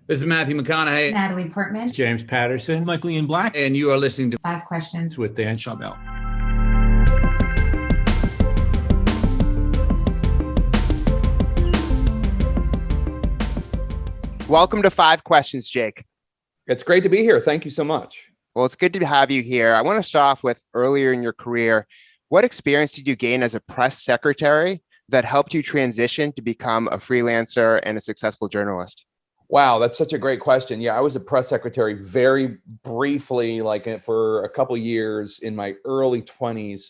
This is Matthew McConaughey, Natalie Portman. James Patterson, Michael Ian Black, and you are listening to Five Questions with Dan Schawbel. Welcome to Five Questions, Jake. It's great to be here. Thank you so much. Well, it's good to have you here. I want to start off with earlier in your career. What experience did you gain as a press secretary that helped you transition to become a freelancer and a successful journalist? Wow, that's such a great question. Yeah, I was a press secretary very briefly, for a couple years in my early 20s.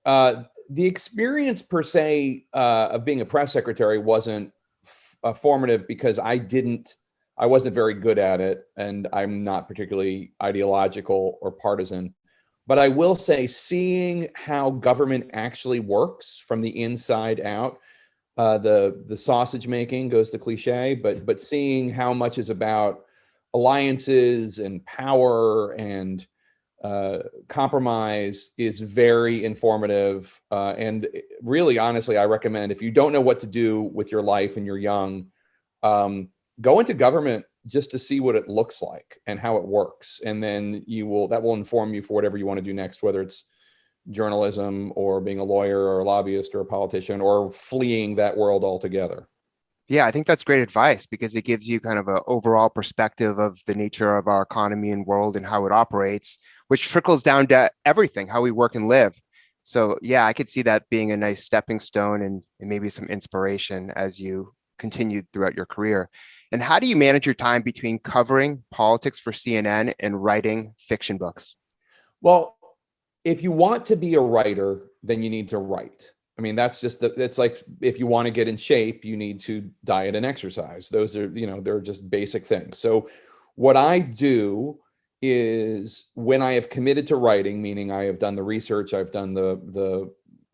The experience per se of being a press secretary wasn't formative because I wasn't very good at it, and I'm not particularly ideological or partisan. But I will say, seeing how government actually works from the inside out, the sausage making goes the cliche, but seeing how much is about alliances and power and compromise is very informative. And really, honestly, I recommend, if you don't know what to do with your life and you're young, go into government just to see what it looks like and how it works. And then that will inform you for whatever you want to do next, whether it's journalism or being a lawyer or a lobbyist or a politician or fleeing that world altogether. Yeah, I think that's great advice because it gives you kind of an overall perspective of the nature of our economy and world and how it operates, which trickles down to everything, how we work and live. So yeah, I could see that being a nice stepping stone and maybe some inspiration as you continued throughout your career. And how do you manage your time between covering politics for CNN and writing fiction books? Well, if you want to be a writer, then you need to write. I mean, it's like, if you want to get in shape, you need to diet and exercise. Those are, they're just basic things. So what I do is, when I have committed to writing, meaning I have done the research, I've done the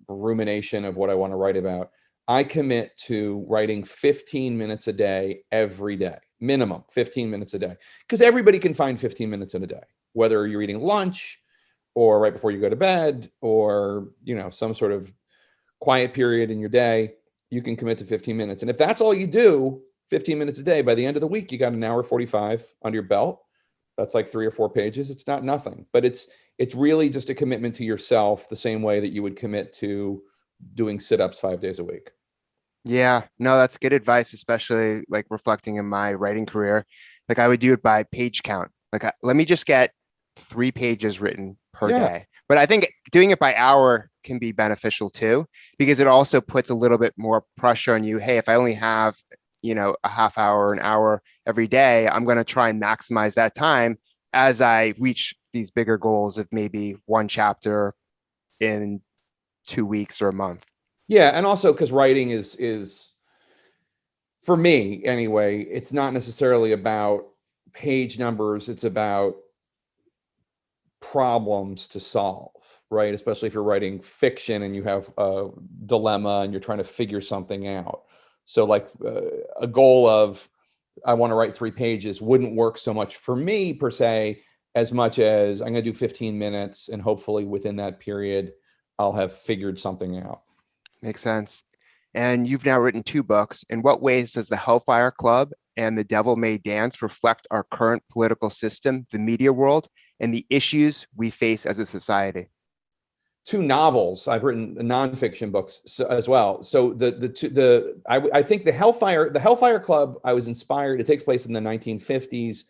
rumination of what I want to write about, I commit to writing 15 minutes a day every day, minimum 15 minutes a day, because everybody can find 15 minutes in a day, whether you're eating lunch or right before you go to bed, or, some sort of quiet period in your day, you can commit to 15 minutes. And if that's all you do, 15 minutes a day, by the end of the week, you got an hour 45 under your belt. That's like 3 or 4 pages. It's not nothing, but it's really just a commitment to yourself, the same way that you would commit to doing sit-ups 5 days a week. Yeah, no, that's good advice, especially like reflecting in my writing career. Like I would do it by page count. Let me just get 3 pages written per day. But I think doing it by hour can be beneficial too, because it also puts a little bit more pressure on you. Hey, if I only have, a half hour, an hour every day, I'm going to try and maximize that time as I reach these bigger goals of maybe 1 chapter in 2 weeks or a month. Yeah. And also because writing is, for me anyway, it's not necessarily about page numbers. It's about problems to solve, right? Especially if you're writing fiction and you have a dilemma and you're trying to figure something out. So a goal of, I want to write 3 pages wouldn't work so much for me per se, as much as I'm going to do 15 minutes and hopefully within that period, I'll have figured something out. Makes sense. And you've now written 2 books. In what ways does the Hellfire Club and The Devil May Dance reflect our current political system, the media world, and the issues we face as a society? 2 novels. I've written nonfiction books as well. So I think the Hellfire Club, I was inspired. It takes place in the 1950s.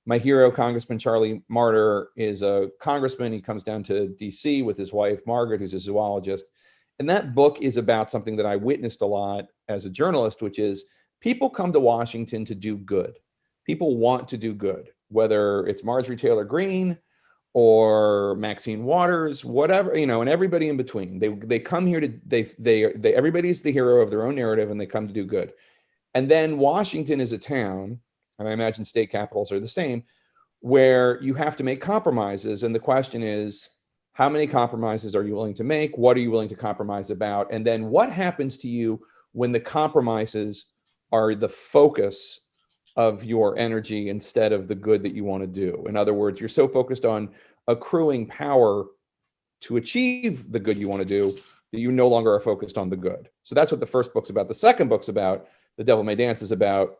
My hero, Congressman Charlie Martyr, is a congressman. He comes down to DC with his wife, Margaret, who's a zoologist. And that book is about something that I witnessed a lot as a journalist, which is people come to Washington to do good. People want to do good, whether it's Marjorie Taylor Greene or Maxine Waters, whatever, and everybody in between. They come here to, everybody's the hero of their own narrative, and they come to do good. And then Washington is a town, and I imagine state capitals are the same, where you have to make compromises. And the question is, how many compromises are you willing to make? What are you willing to compromise about? And then what happens to you when the compromises are the focus of your energy instead of the good that you want to do? In other words, you're so focused on accruing power to achieve the good you want to do that you no longer are focused on the good. So that's what the first book's about. The second book's about, The Devil May Dance, is about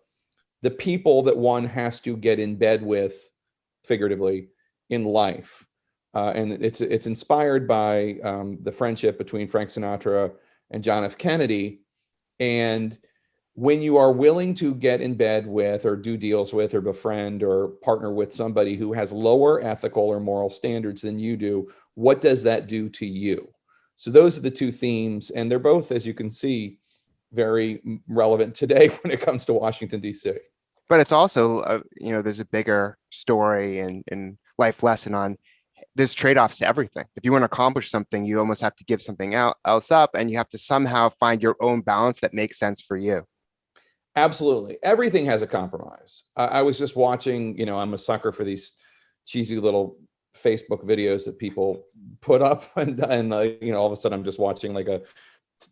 the people that one has to get in bed with, figuratively, in life. And it's inspired by the friendship between Frank Sinatra and John F. Kennedy. And when you are willing to get in bed with or do deals with or befriend or partner with somebody who has lower ethical or moral standards than you do, what does that do to you? So those are the two themes, and they're both, as you can see, very relevant today when it comes to Washington, D.C. But it's also, there's a bigger story and life lesson on there's trade-offs to everything. If you want to accomplish something, you almost have to give something else up, and you have to somehow find your own balance that makes sense for you. Absolutely. Everything has a compromise. I was just watching, I'm a sucker for these cheesy little Facebook videos that people put up, and all of a sudden I'm just watching like a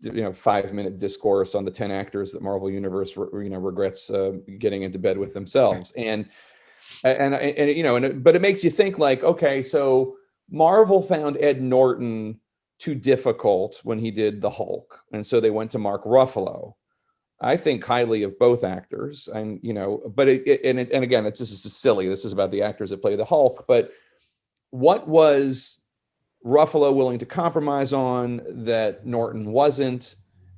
5-minute discourse on the 10 actors that Marvel Universe regrets getting into bed with themselves. But it makes you think, like, okay, so Marvel found Ed Norton too difficult when he did the Hulk, and so they went to Mark Ruffalo. I think highly of both actors, and but again, this is just silly. This is about the actors that play the Hulk. But what was Ruffalo willing to compromise on that Norton wasn't?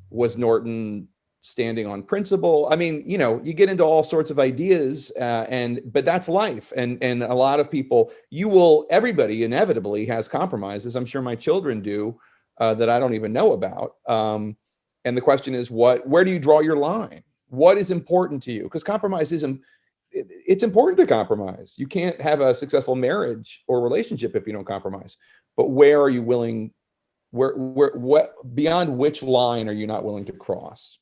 Was Norton standing on principle? I mean, you get into all sorts of ideas, but that's life. And a lot of people, everybody inevitably has compromises. I'm sure my children do, that I don't even know about. And the question is, where do you draw your line? What is important to you? Because compromise it's important to compromise. You can't have a successful marriage or relationship if you don't compromise. But where are you willing, what beyond which line are you not willing to cross?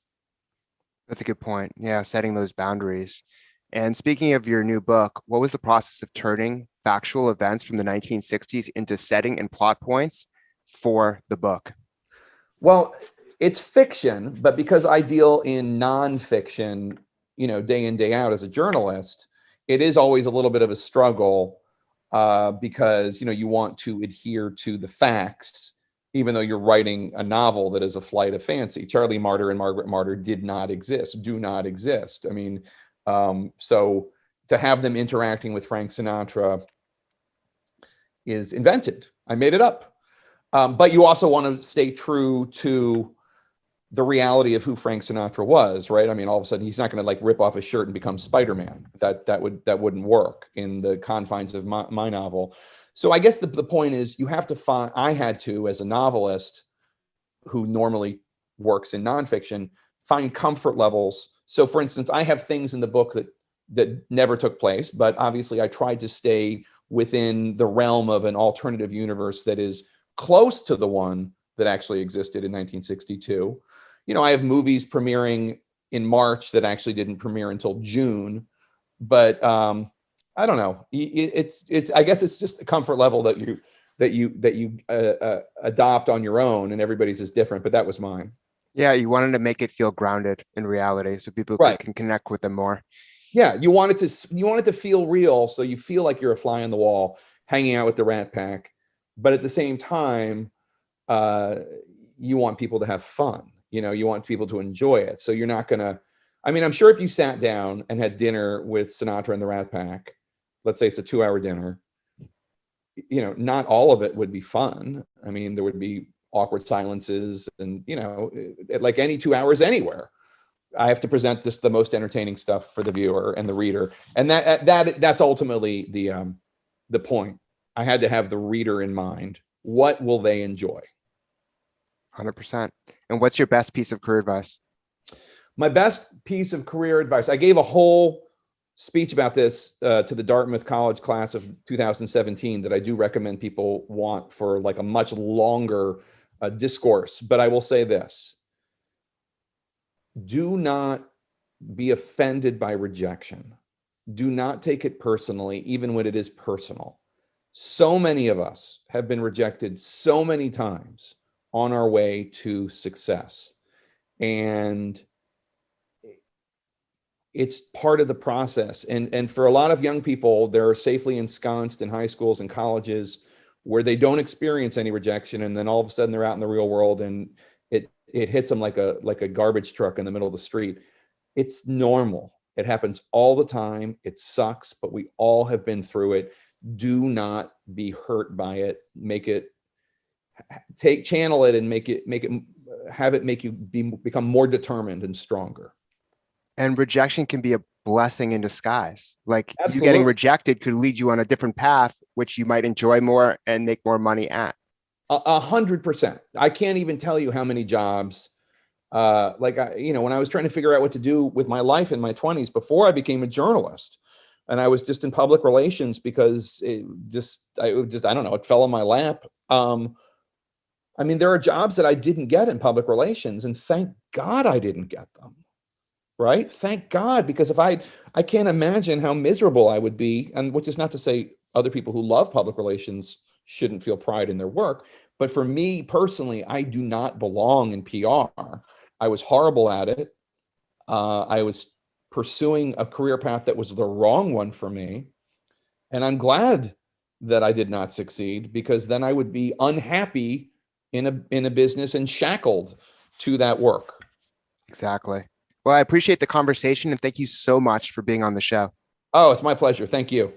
That's a good point. Yeah, setting those boundaries. And speaking of your new book, what was the process of turning factual events from the 1960s into setting and plot points for the book? Well, it's fiction, but because I deal in nonfiction, day in, day out as a journalist, it is always a little bit of a struggle, because, you want to adhere to the facts, even though you're writing a novel that is a flight of fancy. Charlie Martyr and Margaret Martyr do not exist. I mean, so to have them interacting with Frank Sinatra is invented. I made it up. But you also want to stay true to the reality of who Frank Sinatra was, right? I mean, all of a sudden he's not going to like rip off his shirt and become Spider-Man. That wouldn't work in the confines of my novel. So I guess the point is, you have to find, I had to, as a novelist who normally works in nonfiction, find comfort levels. So for instance, I have things in the book that never took place, but obviously I tried to stay within the realm of an alternative universe that is close to the one that actually existed in 1962. I have movies premiering in March that actually didn't premiere until June, but I don't know. It's I guess it's just the comfort level that you adopt on your own, and everybody's is different, but that was mine. Yeah, you wanted to make it feel grounded in reality so people can connect with them more. Yeah, you want it to feel real, so you feel like you're a fly on the wall hanging out with the Rat Pack, but at the same time, you want people to have fun. You want people to enjoy it. So you're not gonna. I mean, I'm sure if you sat down and had dinner with Sinatra and the Rat Pack, let's say it's a 2-hour dinner, not all of it would be fun. I mean, there would be awkward silences, and like any 2 hours anywhere, I have to present just the most entertaining stuff for the viewer and the reader, and that's ultimately the point. I had to have the reader in mind. What will they enjoy? 100%. And what's your best piece of career advice? My best piece of career advice. I gave a whole speech about this to the Dartmouth College class of 2017 that I do recommend people want for like a much longer discourse. But I will say this: do not be offended by rejection. Do not take it personally, even when it is personal. So many of us have been rejected so many times on our way to success. And it's part of the process. And for a lot of young people, they're safely ensconced in high schools and colleges where they don't experience any rejection. And then all of a sudden they're out in the real world and it hits them like a garbage truck in the middle of the street. It's normal. It happens all the time. It sucks, but we all have been through it. Do not be hurt by it. Channel it and have it make you become more determined and stronger. And rejection can be a blessing in disguise. Like Absolutely. you getting rejected could lead you on a different path, which you might enjoy more and make more money at. 100%. I can't even tell you how many jobs, when I was trying to figure out what to do with my life in my 20s before I became a journalist, and I was just in public relations because I don't know, it fell in my lap. There are jobs that I didn't get in public relations, and thank God I didn't get them. Right? Thank God, because I can't imagine how miserable I would be. And which is not to say other people who love public relations shouldn't feel pride in their work. But for me personally, I do not belong in PR. I was horrible at it. I was pursuing a career path that was the wrong one for me. And I'm glad that I did not succeed, because then I would be unhappy in a business and shackled to that work. Exactly. Well, I appreciate the conversation and thank you so much for being on the show. Oh, it's my pleasure. Thank you.